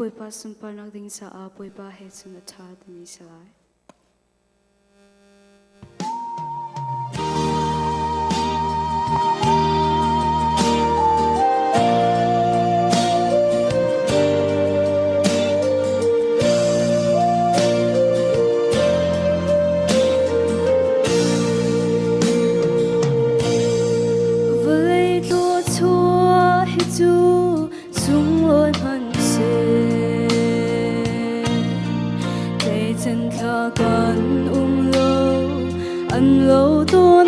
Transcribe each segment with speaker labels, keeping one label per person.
Speaker 1: Bui pa sumpar nak ding sa a bui pa he sunat tha demi salai.
Speaker 2: Chân thà con lâu ăn lâu tôn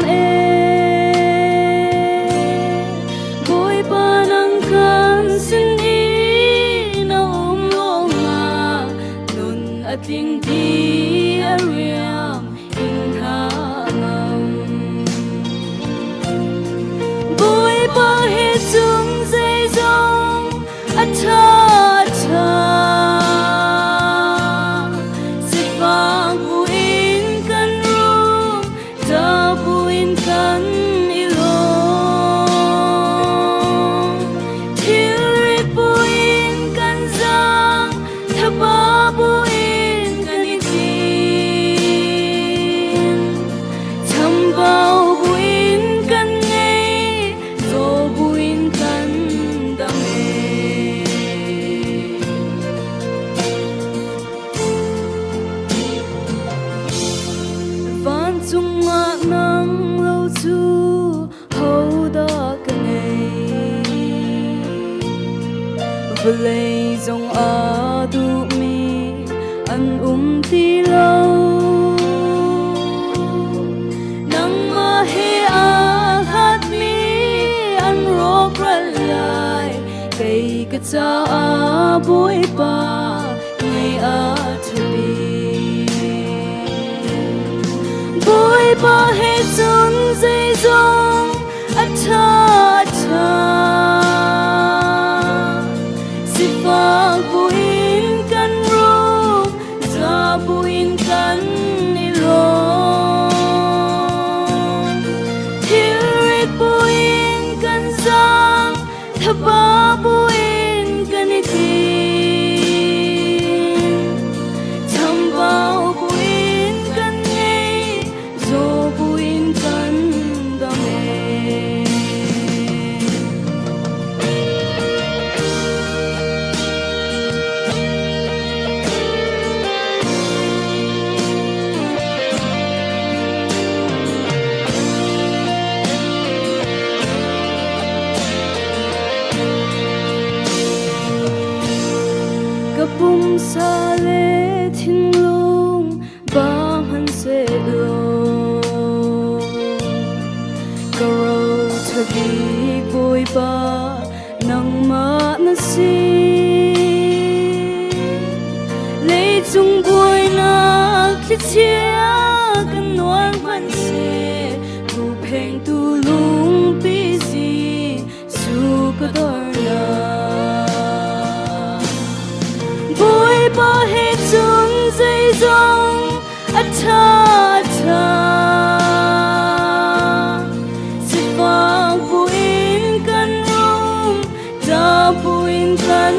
Speaker 2: bôi ba nang kan sin i na lo nga nun ating di ariam in ha ngam bôi ba he chung dây dong atha Vlei dòng a du mi an ti lâu nang ma he a hat mi an ro lai cây cái cha a bôi pa ngày a thubi bôi pa he sun dây dong a tha buin kan rum za buin kan ilong thirit buin kan sang thaba buin kan itin thambao buin kan ngei zo buin kan dame Kapum sa le thing lung bang han se lo karo thabi boi ba nang ma na si le chung boi na khi chia kan nuang man se tu pheng tu lung pi si su ka dor na ba he chung dây dong a tha si fa buin kan rum da buin kan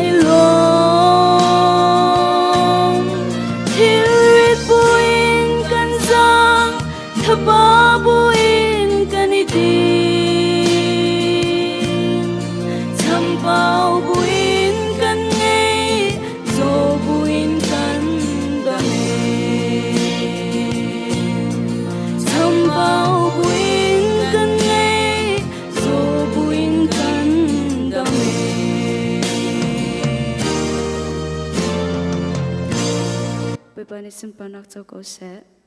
Speaker 2: ilong thirit buin kan sang thaba buin kan itin thambao buin kan
Speaker 1: Bui pa ni sumpar nak chau ko se